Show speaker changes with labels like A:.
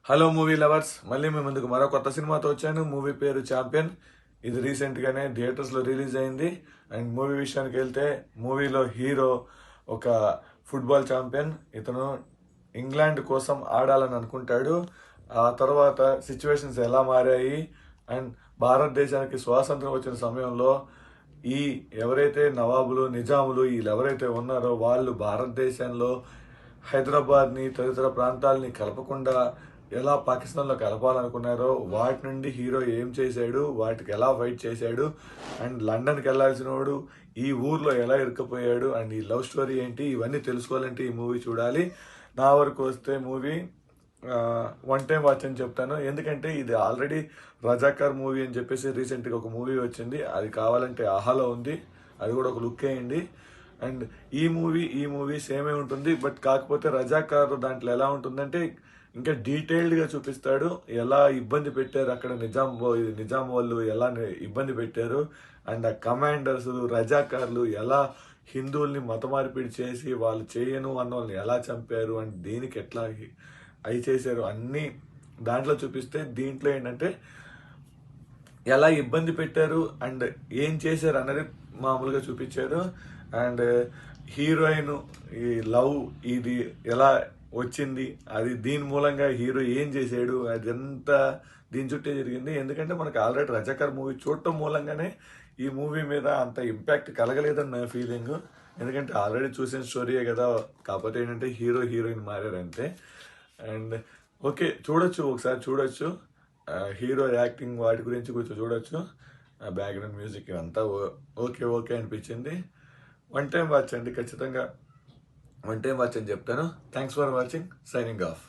A: Hello movie lovers, మళ్ళీ మీ ముందుకు మరో కొత్త సినిమాతో వచ్చాను. మూవీ పేరు ఛాంపియన్. ఇది రీసెంట్గానే థియేటర్స్లో రిలీజ్ అయింది. అండ్ మూవీ విషయానికి వెళ్తే మూవీలో హీరో ఒక ఫుట్బాల్ ఛాంపియన్. ఇతను ఇంగ్లాండ్ కోసం ఆడాలని అనుకుంటాడు. ఆ తర్వాత సిచ్యువేషన్స్ ఎలా మారాయి అండ్ భారతదేశానికి స్వాతంత్రం వచ్చిన సమయంలో ఈ ఎవరైతే నవాబులు నిజాములు వీళ్ళు ఎవరైతే ఉన్నారో వాళ్ళు భారతదేశంలో హైదరాబాద్ని తదితర ప్రాంతాలని కలపకుండా ఎలా పాకిస్తాన్లో కలపాలనుకున్నారో వాటి నుండి హీరో ఏం చేశాడు, వాటికి ఎలా ఫైట్ చేశాడు అండ్ లండన్కి వెళ్ళాల్సిన వాడు ఈ ఊర్లో ఎలా ఇరుక్కుపోయాడు అండ్ ఈ లవ్ స్టోరీ ఏంటి, ఇవన్నీ తెలుసుకోవాలంటే ఈ మూవీ చూడాలి. నా వరకు వస్తే మూవీ వన్ టైం వాచ్ అని చెప్తాను. ఎందుకంటే ఇది ఆల్రెడీ రజాకార్ మూవీ అని చెప్పేసి రీసెంట్గా ఒక మూవీ వచ్చింది. అది కావాలంటే ఆహాలో ఉంది, అది కూడా ఒక లుక్ వేయండి. అండ్ ఈ మూవీ సేమే ఉంటుంది. బట్ కాకపోతే రజాకార్ దాంట్లో ఎలా ఉంటుందంటే ఇంకా డీటెయిల్డ్గా చూపిస్తాడు. ఎలా ఇబ్బంది పెట్టారు అక్కడ నిజాం వాళ్ళు ఎలా ఇబ్బంది పెట్టారు అండ్ ఆ కమాండర్స్ రజాకార్లు ఎలా హిందువుల్ని మత మార్పిడి చేసి వాళ్ళు చేయను అన్న వాళ్ళని ఎలా చంపారు అండ్ దీనికి ఎట్లా అవి చేశారు అన్నీ దాంట్లో చూపిస్తే, దీంట్లో ఏంటంటే ఎలా ఇబ్బంది పెట్టారు అండ్ ఏం చేశారు అన్నది మామూలుగా చూపించారు. అండ్ హీరోయిన్ ఈ లవ్ ఇది ఎలా వచ్చింది, అది దీని మూలంగా హీరో ఏం చేశాడు, అదంతా దీని చుట్టే జరిగింది. ఎందుకంటే మనకు ఆల్రెడీ రజాకర్ మూవీ చూడటం మూలంగానే ఈ మూవీ మీద అంత ఇంపాక్ట్ కలగలేదని నా ఫీలింగ్. ఎందుకంటే ఆల్రెడీ చూసిన స్టోరీయే కదా, కాకపోతే ఏంటంటే హీరోయిన్ మారారంతే. అండ్ ఓకే, ఒకసారి చూడొచ్చు. హీరో యాక్టింగ్ వాటి గురించి కొంచెం చూడొచ్చు. బ్యాక్గ్రౌండ్ మ్యూజిక్ అంతా ఓకే అనిపించింది. వన్ టైం వాచ్ అండి, ఖచ్చితంగా వన్ టైం వాచ్ అని చెప్తాను. Thanks for watching. Signing off.